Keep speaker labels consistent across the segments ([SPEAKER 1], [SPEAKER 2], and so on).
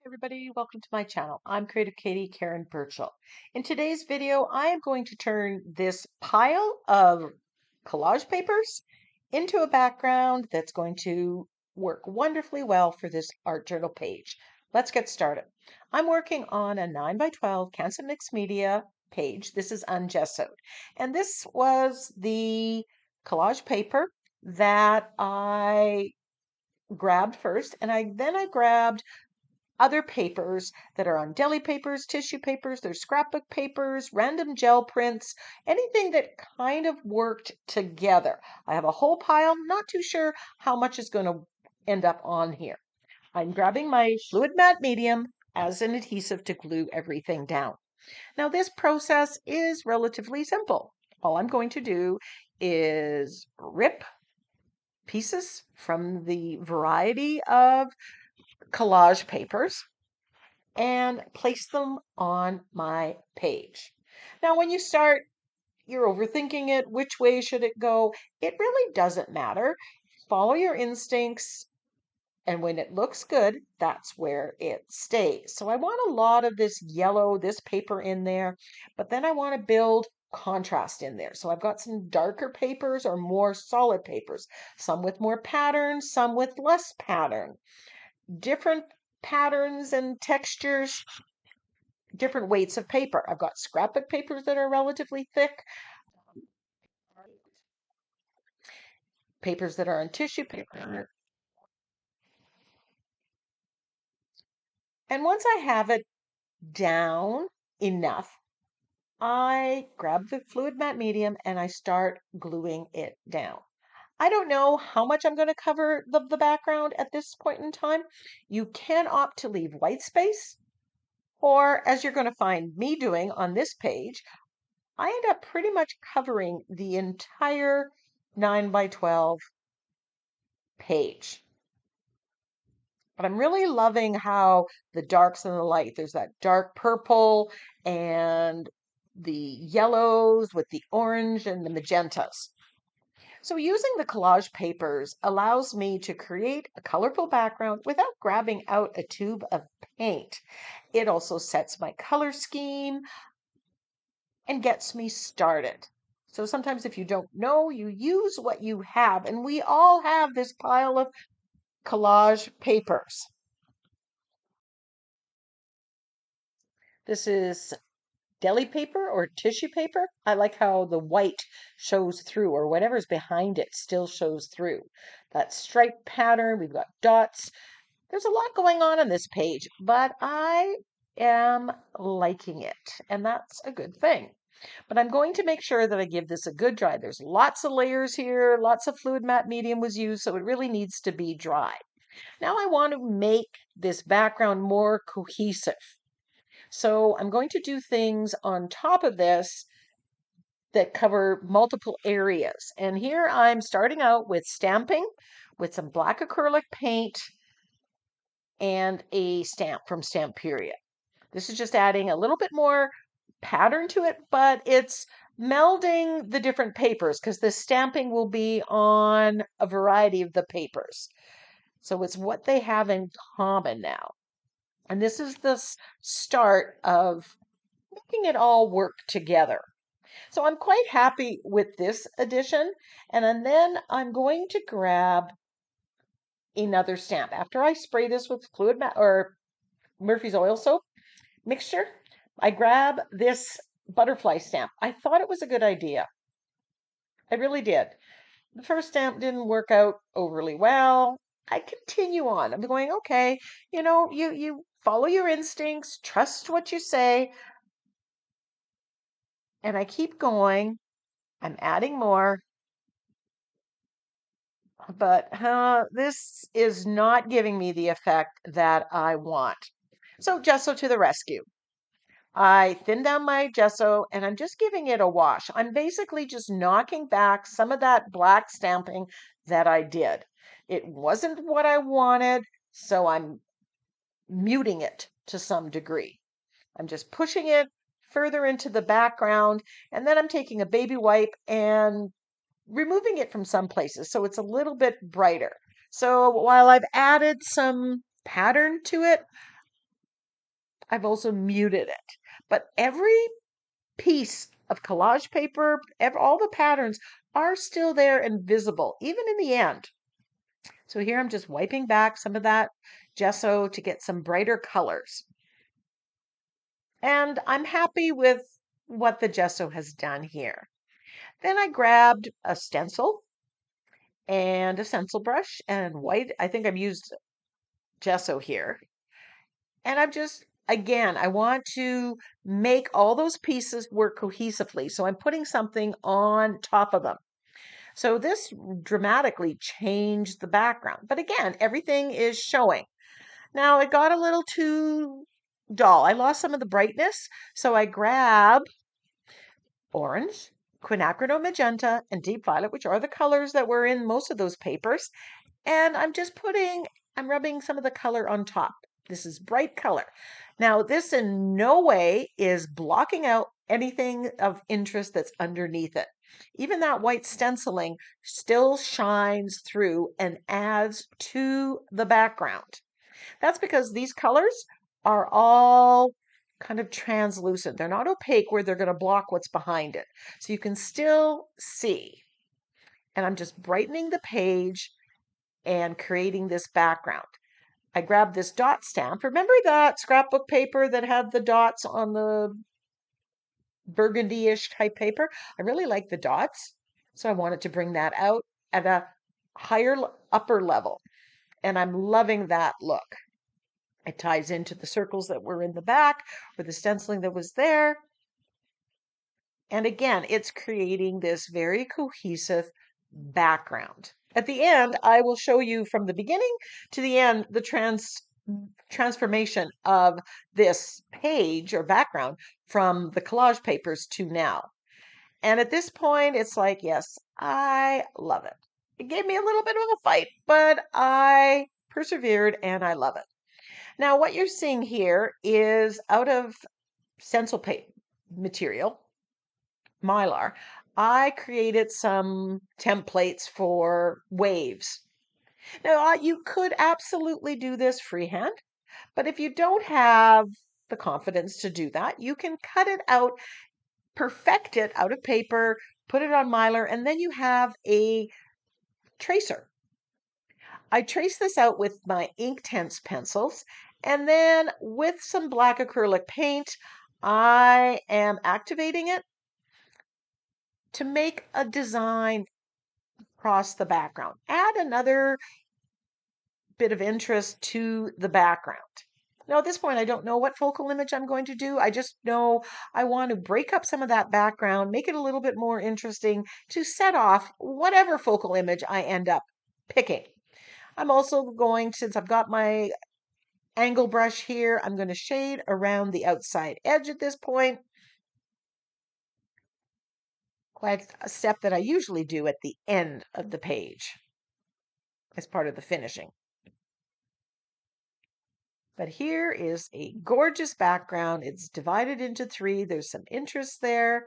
[SPEAKER 1] Everybody, welcome to my channel. I'm Creative Katie Karen Burchill. In today's video, I am going to turn this pile of collage papers into a background that's going to work wonderfully well for this art journal page. Let's get started. I'm working on a 9 by 12 Canson mixed media page. This is ungessoed. And this was the collage paper that I grabbed first, and then I grabbed other papers that are on deli papers, tissue papers, there's scrapbook papers, random gel prints, anything that kind of worked together. I have a whole pile, not too sure how much is going to end up on here. I'm grabbing my fluid matte medium as an adhesive to glue everything down. Now this process is relatively simple. All I'm going to do is rip pieces from the variety of collage papers and place them on my page. Now, when you start, you're overthinking it. Which way should it go? It really doesn't matter. Follow your instincts, and when it looks good, that's where it stays. So I want a lot of this yellow, this paper in there, but then I want to build contrast in there. So I've got some darker papers or more solid papers, some with more pattern, some with less pattern. Different patterns and textures, different weights of paper. I've got scrapbook papers that are relatively thick, papers that are on tissue paper. And once I have it down enough, I grab the fluid matte medium and I start gluing it down. I don't know how much I'm going to cover the background at this point in time. You can opt to leave white space, or as you're going to find me doing on this page, I end up pretty much covering the entire 9 by 12 page. But I'm really loving how the darks and the light, there's that dark purple and the yellows with the orange and the magentas. So using the collage papers allows me to create a colorful background without grabbing out a tube of paint. It also sets my color scheme and gets me started. So sometimes if you don't know, you use what you have, and we all have this pile of collage papers. This is deli paper or tissue paper. I like how the white shows through, or whatever's behind it still shows through. That stripe pattern, we've got dots. There's a lot going on this page, but I am liking it, and that's a good thing. But I'm going to make sure that I give this a good dry. There's lots of layers here, lots of fluid matte medium was used, so it really needs to be dry. Now I want to make this background more cohesive. So I'm going to do things on top of this that cover multiple areas. And here I'm starting out with stamping with some black acrylic paint and a stamp from Stamp Period. This is just adding a little bit more pattern to it, but it's melding the different papers because the stamping will be on a variety of the papers. So it's what they have in common now. And this is the start of making it all work together. So I'm quite happy with this addition. And then I'm going to grab another stamp. After I spray this with fluid matte or Murphy's oil soap mixture, I grab this butterfly stamp. I thought it was a good idea. I really did. The first stamp didn't work out overly well. I continue on. I'm going, okay, you follow your instincts, trust what you say. And I keep going. I'm adding more. But this is not giving me the effect that I want. So gesso to the rescue. I thin down my gesso and I'm just giving it a wash. I'm basically just knocking back some of that black stamping that I did. It wasn't what I wanted, so I'm muting it to some degree. I'm just pushing it further into the background, and then I'm taking a baby wipe and removing it from some places so it's a little bit brighter. So while I've added some pattern to it, I've also muted it. But every piece of collage paper, all the patterns are still there and visible, even in the end. So here I'm just wiping back some of that gesso to get some brighter colors. And I'm happy with what the gesso has done here. Then I grabbed a stencil and a stencil brush and white. I think I've used gesso here. And I'm just, again, I want to make all those pieces work cohesively. So I'm putting something on top of them. So this dramatically changed the background. But again, everything is showing. Now it got a little too dull. I lost some of the brightness. So I grab orange, quinacridone magenta, and deep violet, which are the colors that were in most of those papers. And I'm rubbing some of the color on top. This is bright color. Now, this in no way is blocking out anything of interest that's underneath it. Even that white stenciling still shines through and adds to the background. That's because these colors are all kind of translucent. They're not opaque where they're going to block what's behind it. So you can still see. And I'm just brightening the page and creating this background. I grabbed this dot stamp. Remember that scrapbook paper that had the dots on the burgundy-ish type paper? I really like the dots, so I wanted to bring that out at a higher upper level. And I'm loving that look. It ties into the circles that were in the back or the stenciling that was there. And again, it's creating this very cohesive background. At the end, I will show you from the beginning to the end the transformation of this page or background from the collage papers to now. And at this point, it's like, yes, I love it. It gave me a little bit of a fight, but I persevered and I love it. Now, what you're seeing here is out of stencil paper material, Mylar, I created some templates for waves. Now, you could absolutely do this freehand, but if you don't have the confidence to do that, you can cut it out, perfect it out of paper, put it on Mylar, and then you have a tracer. I trace this out with my Inktense pencils, and then with some black acrylic paint, I am activating it to make a design across the background. Add another bit of interest to the background. Now, at this point, I don't know what focal image I'm going to do. I just know I want to break up some of that background, make it a little bit more interesting to set off whatever focal image I end up picking. I'm also going, since I've got my angle brush here, I'm going to shade around the outside edge at this point. Quite a step that I usually do at the end of the page as part of the finishing. But here is a gorgeous background. It's divided into three. There's some interest there.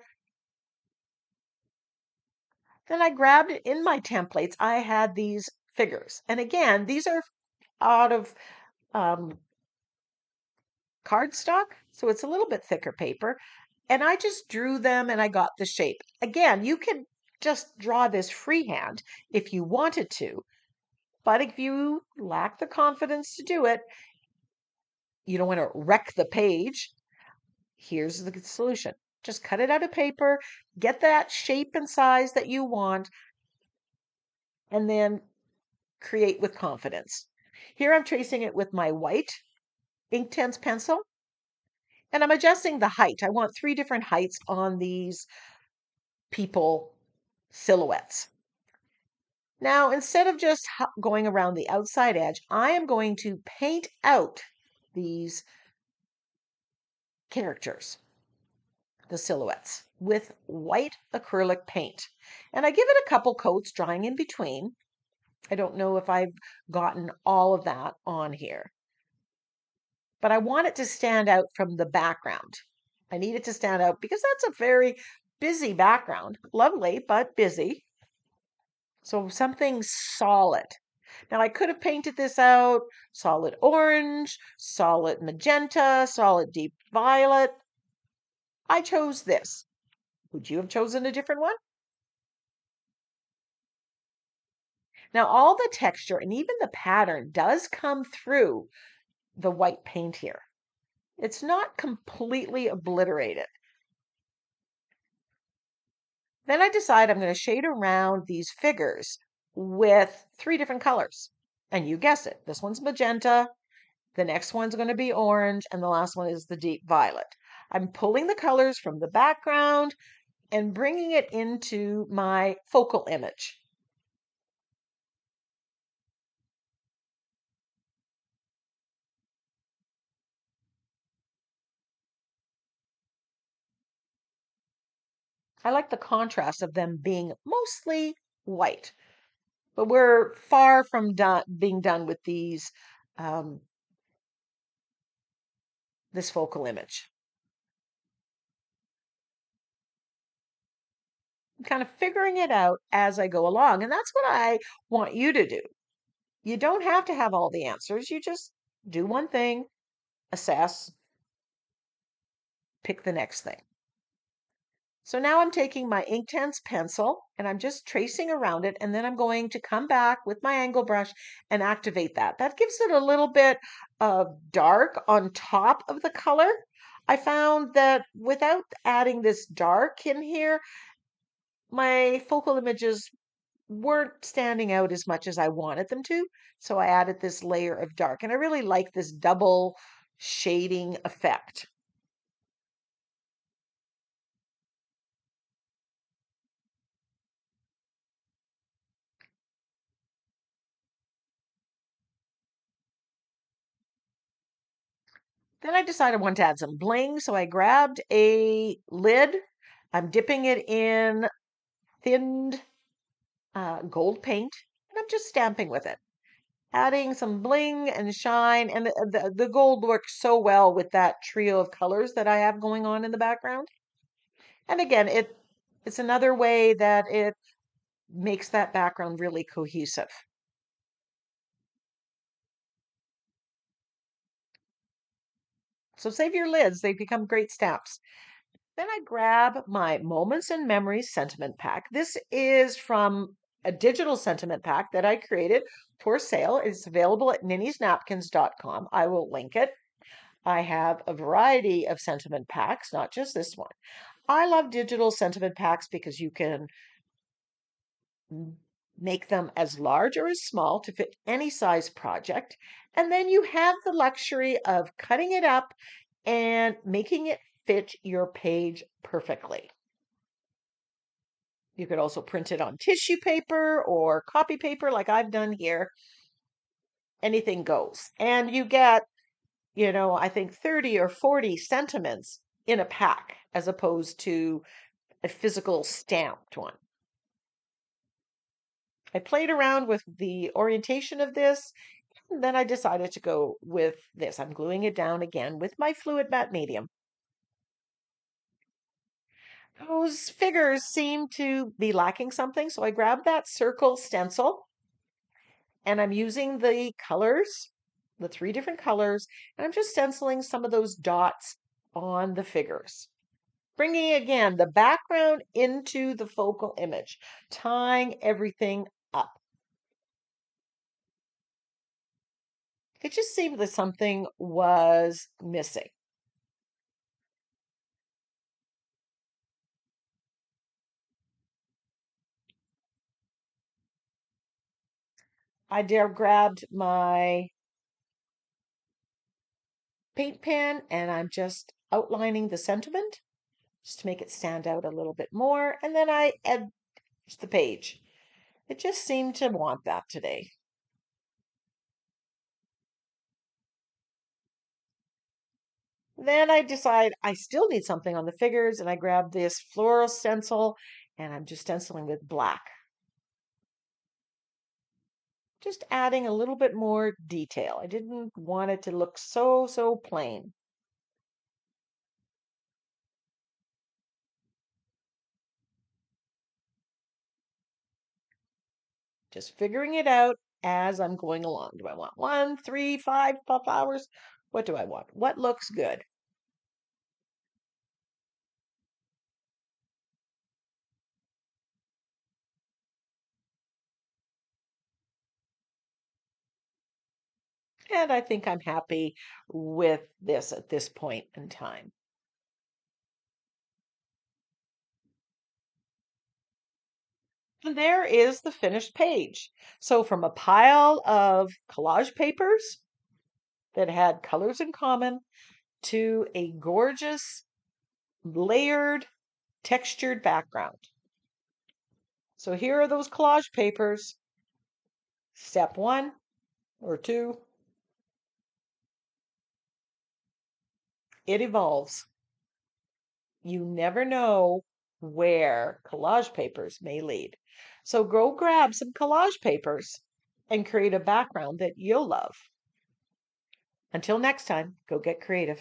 [SPEAKER 1] Then I grabbed it in my templates. I had these figures. And again, these are out of cardstock, so it's a little bit thicker paper. And I just drew them and I got the shape. Again, you can just draw this freehand if you wanted to. But if you lack the confidence to do it, you don't want to wreck the page, here's the solution. Just cut it out of paper, get that shape and size that you want, and then create with confidence. Here I'm tracing it with my white Inktense pencil, and I'm adjusting the height. I want 3 different heights on these people silhouettes. Now, instead of just going around the outside edge, I am going to paint out these characters, the silhouettes, with white acrylic paint. And I give it a couple coats drying in between. I don't know if I've gotten all of that on here, but I want it to stand out from the background. I need it to stand out because that's a very busy background. Lovely, but busy. So something solid. Now I could have painted this out solid orange, solid magenta, solid deep violet. I chose this. Would you have chosen a different one? Now all the texture and even the pattern does come through the white paint here. It's not completely obliterated. Then I decide I'm going to shade around these figures with 3 different colors. And you guess it, this one's magenta, the next one's going to be orange, and the last one is the deep violet. I'm pulling the colors from the background and bringing it into my focal image. I like the contrast of them being mostly white, but we're far from being done with um, this focal image. I'm kind of figuring it out as I go along, and that's what I want you to do. You don't have to have all the answers. You just do one thing, assess, pick the next thing. So now I'm taking my Inktense pencil and I'm just tracing around it, and then I'm going to come back with my angle brush and activate that. That gives it a little bit of dark on top of the color. I found that without adding this dark in here, my focal images weren't standing out as much as I wanted them to. So I added this layer of dark, and I really like this double shading effect. Then I decided I wanted to add some bling, so I grabbed a lid. I'm dipping it in thinned gold paint, and I'm just stamping with it, adding some bling and shine. And the gold works so well with that trio of colors that I have going on in the background. And again, it's another way that it makes that background really cohesive. So save your lids, they become great stamps. Then I grab my Moments and Memories sentiment pack. This is from a digital sentiment pack that I created for sale. It's available at NINNYSNAPKINS.com. I will link it. I have a variety of sentiment packs, not just this one. I love digital sentiment packs because you can make them as large or as small to fit any size project. And then you have the luxury of cutting it up and making it fit your page perfectly. You could also print it on tissue paper or copy paper like I've done here. Anything goes. And you get, I think 30 or 40 sentiments in a pack as opposed to a physical stamped one. I played around with the orientation of this, and then I decided to go with this. I'm gluing it down again with my fluid matte medium. Those figures seem to be lacking something, so I grabbed that circle stencil and I'm using the colors, the 3 different colors, and I'm just stenciling some of those dots on the figures. Bringing again the background into the focal image, tying everything up. It just seemed that something was missing. I there grabbed my paint pen and I'm just outlining the sentiment just to make it stand out a little bit more. And then I edge the page. It just seemed to want that today. Then I decide I still need something on the figures, and I grab this floral stencil and I'm just stenciling with black. Just adding a little bit more detail. I didn't want it to look so plain. Just figuring it out as I'm going along. Do I want 1, 3, 5 flowers? What do I want? What looks good? And I think I'm happy with this at this point in time. And there is the finished page. So from a pile of collage papers that had colors in common to a gorgeous, layered, textured background. So here are those collage papers. Step 1 or 2, it evolves. You never know where collage papers may lead. So go grab some collage papers and create a background that you'll love. Until next time, go get creative.